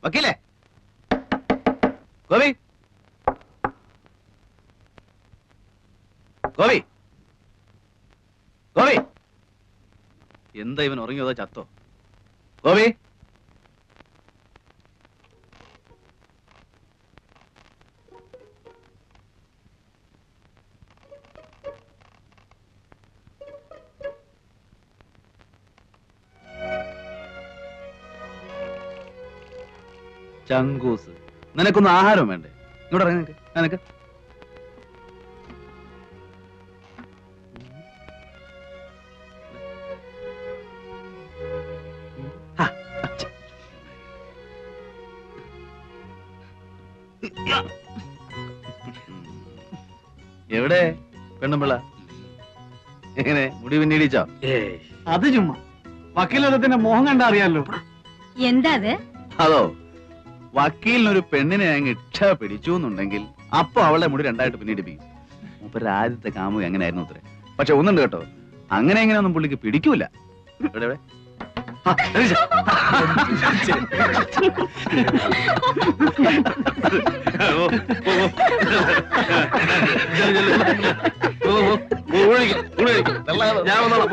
വക്കീലേ, ഗോപി, ഗോപി, ഗോപി, എന്താ ഇവൻ ഉറങ്ങിയതോ ചത്തോ? ഗോപി, ചങ്കൂസ്, നിനക്കൊന്നും ആഹാരം വേണ്ടേ? ഇങ്ങോട്ട് ഇറങ്ങി നിനക്ക് എവിടെ പെണ്ണുമ്പിള്ള? എങ്ങനെ മുടി പിന്നീടിച്ചോ? അത് ചുമ്മാ വക്കീലത്തിന്റെ മോഹം കണ്ടാ അറിയാലോ. എന്താ അതോ, വക്കീലിനൊരു പെണ്ണിനെ അങ്ങ് ഇച്ഛ പിടിച്ചു എന്നുണ്ടെങ്കിൽ അപ്പൊ അവളെ മുടി രണ്ടായിട്ട് പിന്നീടിപ്പിക്കും. മൂപ്പരുടെ ആദ്യത്തെ കാമുക എങ്ങനെയായിരുന്നു അത്രേ. പക്ഷെ ഒന്നുണ്ട് കേട്ടോ, അങ്ങനെ എങ്ങനെയൊന്നും പുള്ളിക്ക് പിടിക്കൂല. ഇവിടെ ഇവിടെ ഞാൻ വന്നോളാം.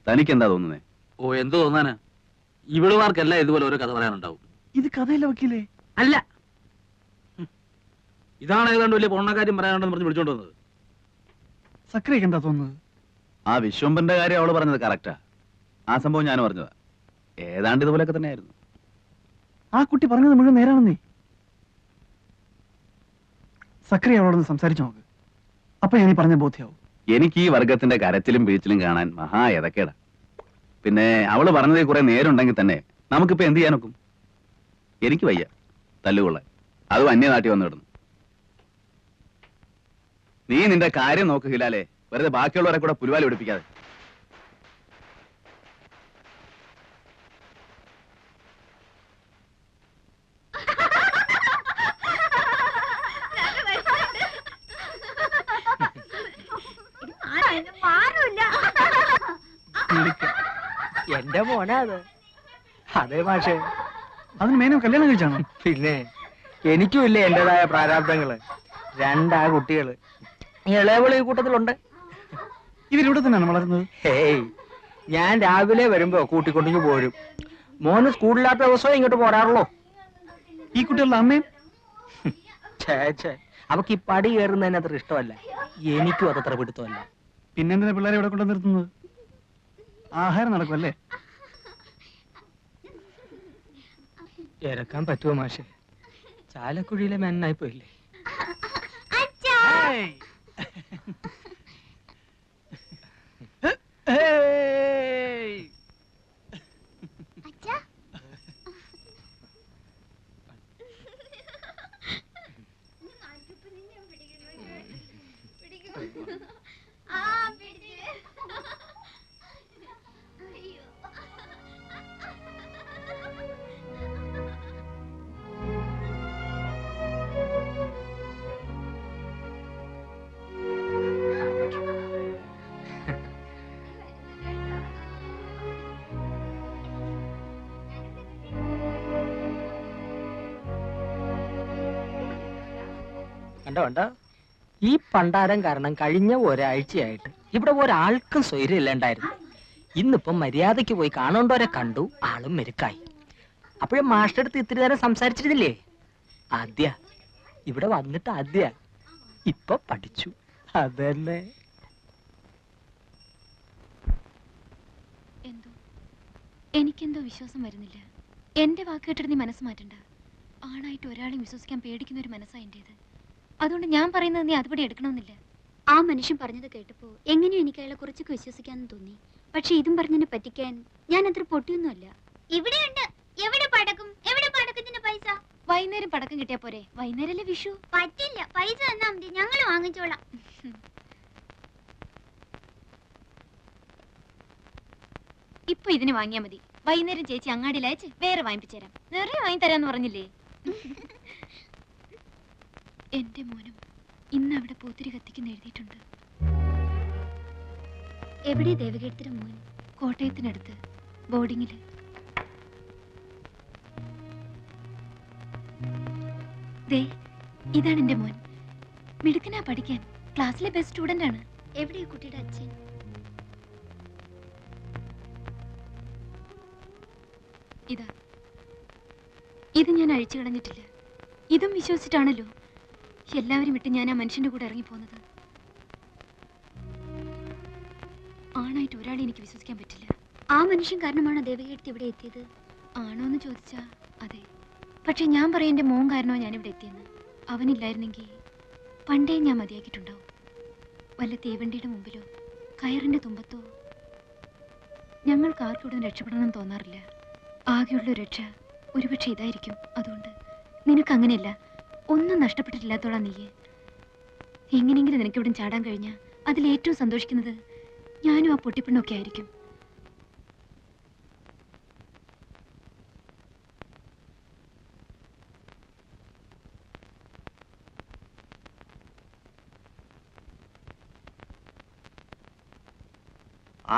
തനിക്കെന്താ തോന്നുന്നേ? ഓ, എന്ത് തോന്നാനാ? ഇവളുമാർക്കെല്ലാം ഇതുപോലെ ഓരോ കഥ പറയാനുണ്ടാവും. ഇത് കഥയല്ല വക്കീലേ. അല്ല, ഇതാണ് ഏതാണ്ട് വലിയ പൊണ്ണക്കാര്യം പറയാനുണ്ടെന്ന് പറഞ്ഞ് വിളിച്ചോണ്ട് വന്നത്. സക്രിയൊക്കെ എന്താ തോന്നുന്നത്? ആ വിശ്വംബന്റെ കാര്യം അവള് പറഞ്ഞത് കറക്റ്റാ. ആ സംഭവം ഞാനും പറഞ്ഞതാ. ഏതാണ്ട് ഇതുപോലെയൊക്കെ തന്നെയായിരുന്നു. ആ കുട്ടി പറഞ്ഞത് മുഴുവൻ നേരാണെന്നേ. സക്രി അവളോടൊന്ന് സംസാരിച്ചു നോക്ക്, അപ്പൊ ഞാൻ പറഞ്ഞ ബോധ്യാവും. എനിക്ക് ഈ വർഗത്തിന്റെ കരച്ചിലും വീഴ്ചിലും കാണാൻ മഹാ എതക്കേടാ. പിന്നെ അവള് പറഞ്ഞതിൽ കുറെ നേരുണ്ടെങ്കിൽ തന്നെ നമുക്കിപ്പോ എന്ത് ചെയ്യാനൊക്കും? എനിക്ക് വയ്യ തല്ലുകൊള്ളാൻ, അതും അന്യനാട്ടി വന്നു കിടന്നു. നീ നിന്റെ കാര്യം നോക്ക് ഹിലാലേ, വെറുതെ ബാക്കിയുള്ളവരെ കൂടെ പുലിവാലി പിടിപ്പിക്കാതെ. എന്റെ മോനാ അത്. അതെ മാഷേ, അതിന് മേനോ കല്യാണം കഴിച്ചാണോ? പിന്നെ എനിക്കും ഇല്ലേ എന്റേതായ പ്രാരാബ്ദങ്ങള്. രണ്ടാ കുട്ടികള്, ഇളയവള് ഈ കൂട്ടത്തിലുണ്ട്. ഇവരിവിടെ തന്നെയാണ് വളരുന്നത്? ഹേയ്, ഞാൻ രാവിലെ വരുമ്പോ കൂട്ടിക്കൊണ്ടിങ്ങ് പോരും. മോന് സ്കൂളില്ലാത്ത ദിവസവും ഇങ്ങോട്ട് പോരാറുള്ളൂ. ഈ കുട്ടികളുടെ അമ്മയും? ഛേ, അവക്ക് ഈ പടി കയറുന്നതിന് അത്ര ഇഷ്ടമല്ല. എനിക്കും അതത്ര പിടുത്തമല്ല. പിന്നെന്തിനാ പിള്ളേരെ ഇവിടെ കൊണ്ട് നിർത്തുന്നത്? ആഹാരം നടക്കുമല്ലേ? ഇറക്കാൻ പറ്റുമോ മാഷെ? ചാലക്കുഴിയിലെ മെന്നായി പോയില്ലേ? കണ്ടോ, ഈ പണ്ടാരം കാരണം കഴിഞ്ഞ ഒരാഴ്ചയായിട്ട് ഇവിടെ ഒരാൾക്കും സ്വൈര്യം ഇല്ലാണ്ടായിരുന്നു. ഇന്നിപ്പം മര്യാദയ്ക്ക് പോയി കാണേണ്ടവരെ കണ്ടു, ആളും മെരുക്കായി. അപ്പോഴും മാസ്റ്റർ അടുത്ത് ഇത്തിരി നേരം സംസാരിച്ചിരുന്നില്ലേ? ആദ്യ ഇവിടെ വന്നിട്ട് ഇപ്പൊ പഠിച്ചു. അതന്നെ. എനിക്കെന്തോ വിശ്വാസം വരുന്നില്ല. എന്റെ വാക്ക് കേട്ടിട്ട് നീ മനസ്സ് മാറ്റണ്ട. ആണായിട്ട് ഒരാളെയും വിശ്വസിക്കാൻ പേടിക്കുന്ന ഒരു മനസ്സാ എന്റേത്. അതുകൊണ്ട് ഞാൻ പറയുന്നത് നീ അതുപടി എടുക്കണമെന്നില്ല. ആ മനുഷ്യൻ പറഞ്ഞത് കേട്ടപ്പോ എങ്ങനെയോ എനിക്ക് അയാളെ കുറച്ചൊക്കെ വിശ്വസിക്കാന്ന് തോന്നി. പക്ഷെ ഇതും പറഞ്ഞതിനെ പറ്റിക്കാൻ ഞാൻ അത്ര പൊട്ടിയൊന്നുമല്ല. ഇവിടെയുണ്ട്. എവിടെ പടക്കും? എവിടെ പടക്കത്തിന്റെ പൈസ? വൈകുന്നേരം പടക്കം കിട്ടിയാ പോരെ? വൈകുന്നേരല്ലേ വിഷു. പറ്റില്ല, പൈസ തന്നാ മതി, ഞങ്ങൾ വാങ്ങിച്ചോളാം. ഇപ്പൊ ഇതിന് വാങ്ങിയാ മതി. വൈകുന്നേരം ചേച്ചി അങ്ങാടിയിൽ അയച്ച് വേറെ വാങ്ങിപ്പിച്ചേരാം. നിറയെ വാങ്ങി തരാന്ന് പറഞ്ഞില്ലേ? എന്റെ മോനും ഇന്ന് അവിടെ പൂത്തിരി കത്തിക്കുന്ന എഴുതിയിട്ടുണ്ട്. എവിടെ ദേവകീർത്തിയുടെ മോൻ? കോട്ടയത്തിനടുത്ത് ബോർഡിങ്ങില്. ദേ, ഇതാണ് എന്റെ മോൻ. മിടുക്കനാ പഠിക്കാൻ. ക്ലാസ്സിലെ ബെസ്റ്റ് സ്റ്റുഡന്റ് ആണ്. എവിടെ കുട്ടിയുടെ അച്ഛൻ? ഇതാ, ഇത് ഞാൻ അഴിച്ചു കളഞ്ഞിട്ടില്ല. ഇതും വിശ്വസിച്ചിട്ടാണല്ലോ എല്ലാവരും വിട്ട് ഞാൻ ആ മനുഷ്യന്റെ കൂടെ ഇറങ്ങിപ്പോന്നത്. ആണായിട്ട് ഒരാളെ എനിക്ക് വിശ്വസിക്കാൻ പറ്റില്ല. ആ മനുഷ്യൻ കാരണമാണോ ദേവകീർത്തി ഇവിടെ എത്തിയത്? ആണോന്ന് ചോദിച്ചാ അതെ. പക്ഷെ ഞാൻ പറയാം എന്റെ മോൻ കാരണോ ഞാനിവിടെ എത്തിയെന്ന്. അവനില്ലായിരുന്നെങ്കിൽ പണ്ടേ ഞാൻ മതിയാക്കിയിട്ടുണ്ടാവും. വല്ല തീവണ്ടിയുടെ മുമ്പിലോ കയറിന്റെ തുമ്പത്തോ. ഞങ്ങൾക്ക് ആർക്കൂടെ രക്ഷപ്പെടണം തോന്നാറില്ല. ആകെയുള്ള രക്ഷ ഒരുപക്ഷെ ഇതായിരിക്കും. അതുകൊണ്ട് നിനക്ക് അങ്ങനെയല്ല, ഒന്നും നഷ്ടപ്പെട്ടിട്ടില്ലാത്തോളാ നീ. എങ്ങനെയെങ്കിലും നിനക്ക് ഇവിടെ ചാടാൻ കഴിഞ്ഞാൽ അതിലേറ്റവും സന്തോഷിക്കുന്നത് ഞാനും ആ പൊട്ടിപ്പെണ്ണൊക്കെ ആയിരിക്കും.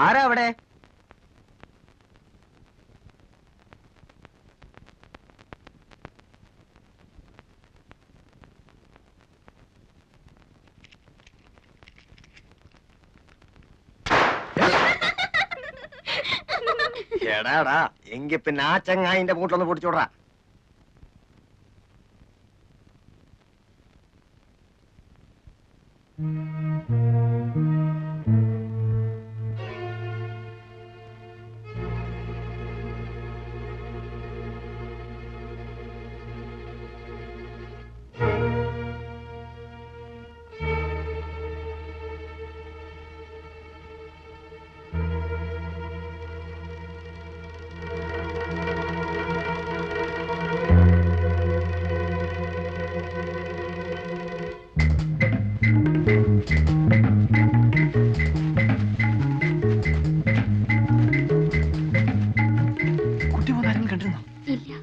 ആരാ അവിടെ? എടാടാ, എങ്കി പിന്നെ ആ ചങ്ങായിന്റെ മൂട്ടിലൊന്ന് പൊടിച്ചോടാ. കുട്ടി പോകുന്ന ആരെങ്കിലും കണ്ടിരുന്നോ? ഇല്ല.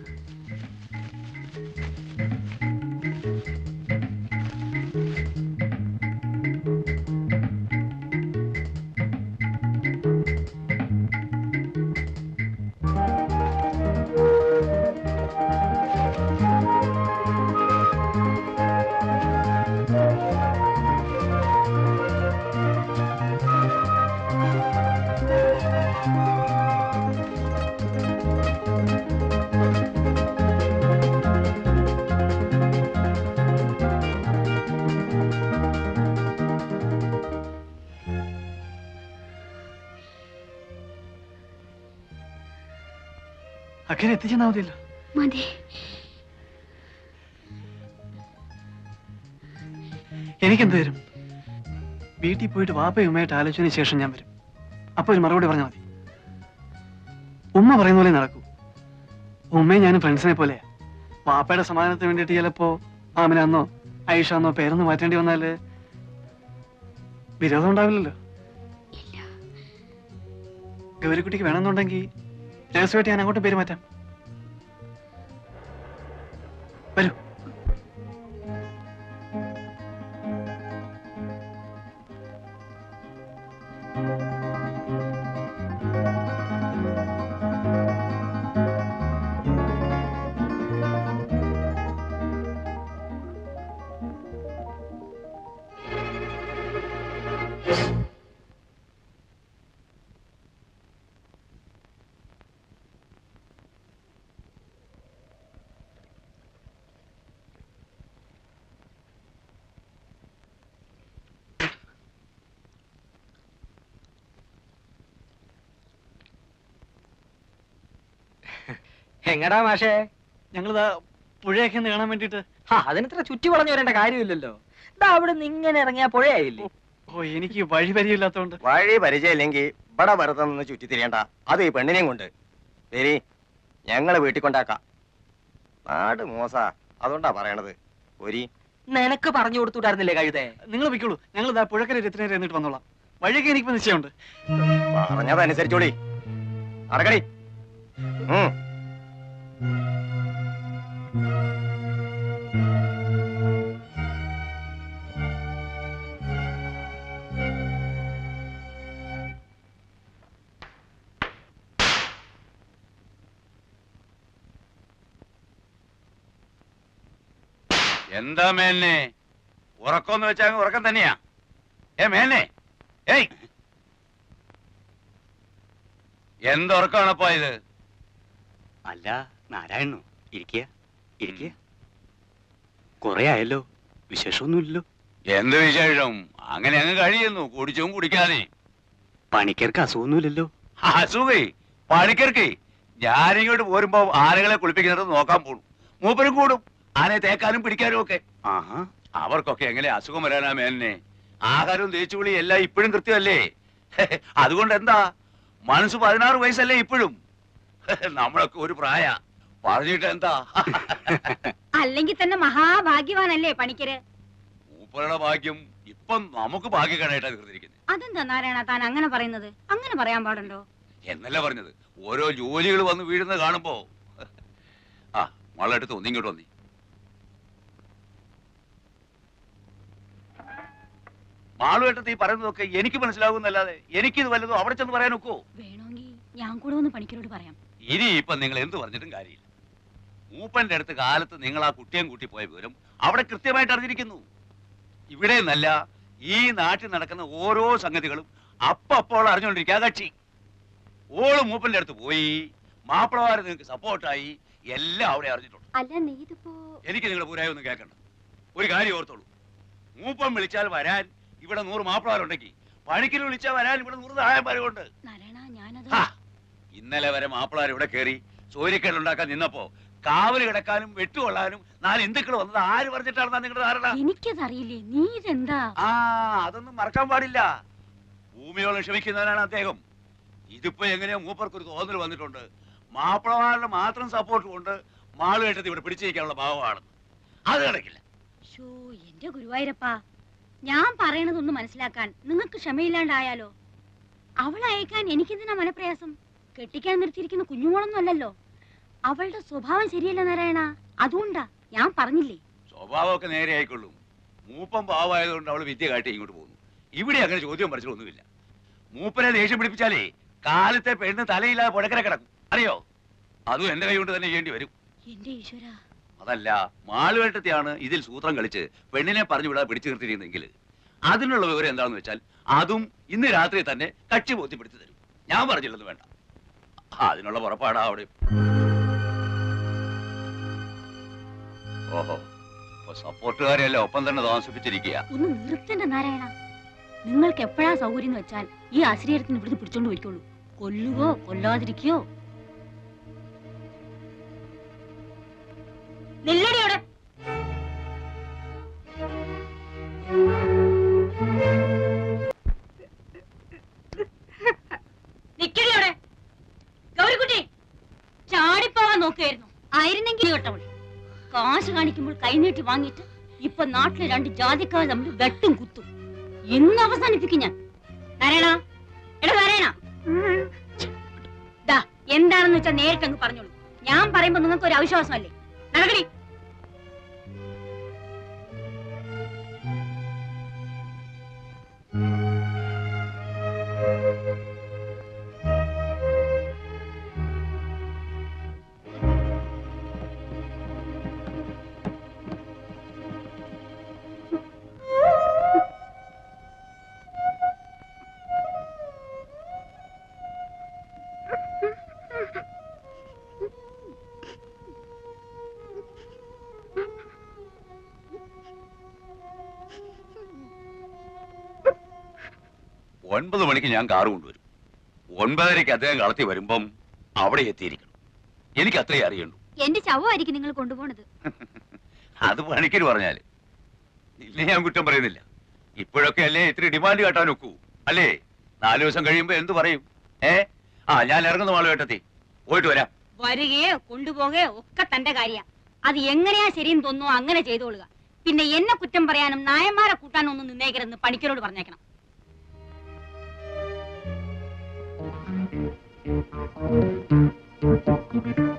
അക്കരെ എത്തിച്ചെന്നാ മതിയല്ലോ. മതി. എനിക്കെന്ത് തരും? വീട്ടിൽ പോയിട്ട് വാപ്പയും ഉമ്മയായിട്ട് ആലോചിച്ചതിന് ശേഷം ഞാൻ വരും. അപ്പൊ ഒരു മറുപടി പറഞ്ഞാൽ മതി. ഉമ്മ പറയുന്ന പോലെ നടക്കൂ. ഉമ്മയും ഞാനും ഫ്രണ്ട്സിനെ പോലെയാ. വാപ്പയുടെ സമാധാനത്തിന് വേണ്ടിയിട്ട് ചിലപ്പോ ആമിനാന്നോ ഐഷാന്നോ പേരൊന്ന് മാറ്റേണ്ടി വന്നാല് വിരോധം ഉണ്ടാവില്ലല്ലോ. ഗൗരിക്കുട്ടിക്ക് വേണമെന്നുണ്ടെങ്കിൽ രഹസ്യമായിട്ട് ഞാൻ അങ്ങോട്ടും പേര് മാറ്റാം. വരൂ. എങ്ങടാ മാഷേ? ഞങ്ങളിതാ പുഴയൊക്കെ ഒന്ന് കാണാൻ വേണ്ടിട്ട്. അതിനിത്ര ചുറ്റി വളഞ്ഞു വരേണ്ട കാര്യമില്ലല്ലോ. ഇതാ അവിടെ നിന്ന് ഇങ്ങനെ ഇറങ്ങിയ പുഴയായില്ലേ? ഓ, എനിക്ക് വഴി പരിചയമില്ലാത്തോണ്ട്. വഴി പരിചയമില്ലെങ്കിൽ ഇവിടെ വെറുതെ നിന്ന് ചുറ്റി തിരിയണ്ട. അത് ഈ പെണ്ണിനെയും കൊണ്ട് ശരി, ഞങ്ങള് വീട്ടിൽ കൊണ്ടാക്കാം. നാട് മോശാ, അതുകൊണ്ടാ പറയണത്. ഒരു നിനക്ക് പറഞ്ഞു കൊടുത്തുവിടായിരുന്നില്ലേ കഴുതേ? നിങ്ങൾ വെക്കുള്ളൂ. ഞങ്ങൾ ഇതാ പുഴക്കര രത്തിനേരെ എന്നിട്ട് വന്നോളാം. വഴിയൊക്കെ എനിക്ക് നിശ്ചയമുണ്ട്. പറഞ്ഞതനുസരിച്ചോടി നടക്കടി. എന്താ മേനെ ഉറക്കമെന്ന് വെച്ചാൽ ഉറക്കം തന്നെയാ. മേനെ ഏയ് എന്തുറക്കമാണപ്പോ ഇത്? അല്ല നാരായണോ, ഇരിക്കുക ഇരിക്കുക. കൊറേ ആയല്ലോ, വിശേഷമൊന്നുമില്ലല്ലോ. എന്ത് വിശേഷം? അങ്ങനെ അങ്ങ് കഴിയുന്നു, കുടിച്ചും കുടിക്കാതെ. പണിക്കർക്ക് അസുഖമൊന്നുമില്ലല്ലോ. അസുഖേ പണിക്കർക്ക്? ഞാനിങ്ങോട്ട് പോരുമ്പോ ആനകളെ കുളിപ്പിക്കുന്നത് നോക്കാൻ പോണു. മൂപ്പരും കൂടും ആനയെ തേക്കാനും പിടിക്കാനും ഒക്കെ. ആഹാ, അവർക്കൊക്കെ എങ്ങനെ അസുഖം വരാനാ മേനെ? ആഹാരവും തേച്ചുകുളി എല്ലാം ഇപ്പോഴും കൃത്യമല്ലേ? അതുകൊണ്ട് എന്താ, മനസ്സ് 16 വയസ്സല്ലേ ഇപ്പോഴും? നമ്മളൊക്കെ ഒരു പ്രായ പറഞ്ഞിട്ട് എന്താ? അല്ലെങ്കിൽ തന്നെ മഹാഭാഗ്യവാനല്ലേ പണിക്കര്? മൂപ്പരുടെ ഭാഗ്യം ഇപ്പം നമുക്ക് ഭാഗ്യക്കാനായിട്ടാ തീർന്നിരിക്കുന്നത്. അതെന്താ നാരായണ താൻ അങ്ങനെ പറയുന്നത്? അങ്ങനെ പറയാൻ പാടുണ്ടോ? എന്നല്ല പറഞ്ഞത്, ഓരോ ജോലികൾ വന്ന് വീഴുന്നത് കാണുമ്പോ. ആ മകളെടുത്ത് ഒന്നിങ്ങോട്ട് വന്നി. മാളുവേട്ടത്ത് ഈ പറയുന്നതൊക്കെ എനിക്ക് മനസ്സിലാകുന്നല്ലാതെ എനിക്കിത് വല്ലതും അവിടെ ചെന്ന് പറയാൻ ഒക്കോ? വേണമെങ്കിൽ ഞാൻ കൂടെ ഒന്ന് പണിക്കരോട് പറയാം. ഇനി ഇപ്പൊ നിങ്ങൾ എന്ത് പറഞ്ഞിട്ടും കാര്യമില്ല. മൂപ്പന്റെ അടുത്ത് കാലത്ത് നിങ്ങൾ ആ കുട്ടിയും കൂട്ടി പോയ വിവരം അവിടെ കൃത്യമായിട്ട് അറിഞ്ഞിരിക്കുന്നു. ഇവിടെ നല്ല ഈ നാട്ടിൽ നടക്കുന്ന ഓരോ സംഗതികളും അപ്പോൾ അറിഞ്ഞുകൊണ്ടിരിക്കുക കക്ഷി. ഓള് മൂപ്പന്റെ അടുത്ത് പോയി, മാപ്പിളമാര് നിങ്ങൾക്ക് സപ്പോർട്ടായി, എല്ലാം അവിടെ അറിഞ്ഞിട്ടുണ്ട്. അല്ല നീ ഇതിപ്പോ... എനിക്ക് നിങ്ങളുടെ പൂരായ ഒന്നും കേൾക്കണ്ട. ഒരു കാര്യം ഓർത്തോളൂ, മൂപ്പം വിളിച്ചാൽ വരാൻ ഇവിടെ 100 മാപ്പിളമാരുണ്ടെങ്കിൽ പണിക്കൽ വിളിച്ചാൽ വരാൻ ഇവിടെ 100 സഹായന്മാരുണ്ട്. ഇന്നലെ വരെ മാപ്പിളമാർ ഇവിടെ കയറി സൂര്യക്കേടുണ്ടാക്കാൻ നിന്നപ്പോ കാവല് കിടക്കാനും വെട്ടുകൊള്ളാനും 4 ഹിന്ദുക്കൾ വന്നത് ആര് പറഞ്ഞിട്ടാണെന്നാ നിങ്ങളുടെ ധാരണ? എനിക്കതറിയില്ലേ, നീ ഇതെന്താ? അതൊന്നും മറക്കാൻ പാടില്ല. ഭൂമിയോളം ക്ഷമിക്കുന്നവനാണ് അദ്ദേഹം. ഇതിപ്പോ എങ്ങനെയോ മൂപ്പർക്കൊരു തോന്നൽ വന്നിട്ടുണ്ട്, മാപ്പിളമാരുടെ മാത്രം സപ്പോർട്ട് കൊണ്ട് മാളുകെട്ടത് ഇവിടെ പിടിച്ചിരിക്കാനുള്ള ഭാവമാണ്. അത് കിടക്കില്ല. എന്റെ ഗുരുവായൂരപ്പാ, ഞാൻ പറയണതൊന്ന് മനസ്സിലാക്കാൻ നിങ്ങൾക്ക് ക്ഷമയില്ലാണ്ടായാലോ? അവളെ അയക്കാൻ എനിക്കെന്തിനാ മനപ്രയാസം? കെട്ടിക്കാൻ നിർത്തിയിരിക്കുന്ന കുഞ്ഞുമോളൊന്നും അല്ലല്ലോ. അവളുടെ സ്വഭാവം ശരിയല്ല നാരായണ, അതുകൊണ്ടാ ഞാൻ പറഞ്ഞില്ലേ. സ്വഭാവമൊക്കെ നേരെ ആയിക്കൊള്ളും. മൂപ്പം പാവമായതുകൊണ്ട് അവള് വിദ്യ കാട്ടി ഇങ്ങോട്ട് പോകുന്നു. ഇവിടെ അങ്ങനെ ചോദ്യം പറിച്ചിട്ടൊന്നുമില്ല. മൂപ്പനെ ദേഷ്യം പിടിപ്പിച്ചാലേ കാലത്തെ പെണ്ണ് തലയില്ലാതെ പുഴക്കര കിടക്കും, അറിയോ? അതും എന്റെ കൈ കൊണ്ട് തന്നെ ചെയ്യേണ്ടി വരും. എന്റെ ഈശ്വര, അതല്ല, മാളുവേട്ടത്തെയാണ് ഇതിൽ സൂത്രം കളിച്ച് പെണ്ണിനെ പറഞ്ഞു വിടാതെ പിടിച്ചു നിർത്തിയിരുന്നെങ്കിൽ അതിനുള്ള വിവരം എന്താണെന്ന് വെച്ചാൽ അതും ഇന്ന് രാത്രി തന്നെ കക്ഷി ബോധ്യപ്പെടുത്തി തരും. ഞാൻ പറഞ്ഞില്ലെന്ന് വേണ്ട, അതിനുള്ള പുറപ്പാടാ അവിടെ. ഓഹോ, സപ്പോർട്ടുകാരെയല്ല ഒപ്പം തന്നെ താമസിപ്പിച്ചിരിക്കുക. ഒന്ന് നിർത്തണ്ട നാരായണ. നിങ്ങൾക്ക് എപ്പോഴാ സൗകര്യം എന്ന് വെച്ചാൽ ഈ അശ്രീരത്തിന് ഇവിടുന്ന് പിടിച്ചോണ്ട് പോയിക്കോളൂ. കൊല്ലുകയോ കൊല്ലാതിരിക്കയോ. നെല്ലടിയോടെ നിക്കടിയോടെ. ഗൗരിക്കുട്ടി ചാടിപ്പോവാൻ നോക്കുകയായിരുന്നു. ആയിരുന്നെങ്കിൽ കേട്ടവൾ കാശ് കാണിക്കുമ്പോൾ കൈനീട്ടി വാങ്ങിയിട്ട് ഇപ്പൊ നാട്ടിലെ 2 ജാതിക്കാർ തമ്മിൽ വെട്ടും കുത്തും. ഇന്ന് അവസാനിപ്പിക്കും ഞാൻ. നാരായണ, എടാ നാരായണ, എന്താണെന്ന് വെച്ചാൽ നേരിട്ട് അങ്ങ് പറഞ്ഞോളൂ. ഞാൻ പറയുമ്പോ നിങ്ങൾക്ക് ഒരു അവിശ്വാസമല്ലേ? നടക്കടി. ഒൻപത് മണിക്ക് ഞാൻ കാറ് കൊണ്ടുവരും. 9:30 അദ്ദേഹം കളത്തി വരുമ്പം അവിടെ എത്തിയിരിക്കണം. എനിക്ക് അത്രേ അറിയണ്ടു. എന്റെ ശവമായിരിക്കും നിങ്ങൾ കൊണ്ടുപോണത്. അത് പണിക്കര് പറഞ്ഞാല് ഇല്ലേ, ഞാൻ കുറ്റം പറയുന്നില്ല. ഇപ്പോഴൊക്കെ അല്ലേ ഇത്തിരി ഡിമാൻഡ് കാട്ടാൻ ഒക്കൂ, അല്ലേ? 4 ദിവസം കഴിയുമ്പോ എന്ത് പറയും? ഞാൻ ഇറങ്ങുന്ന മാളുവേട്ടത്തി, പോയിട്ട് വരാം. വരികയോ കൊണ്ടുപോകുകയോ ഒക്കെ തന്റെ കാര്യ. അത് എങ്ങനെയാ ശരിയെന്ന് തോന്നുന്നു അങ്ങനെ ചെയ്തോളുക. പിന്നെ എന്നെ കുറ്റം പറയാനും നായന്മാരെ കൂട്ടാനും ഒന്നും നിന്നേക്കരുതെന്ന് പണിക്കരോട് പറഞ്ഞേക്കണം. Thank you.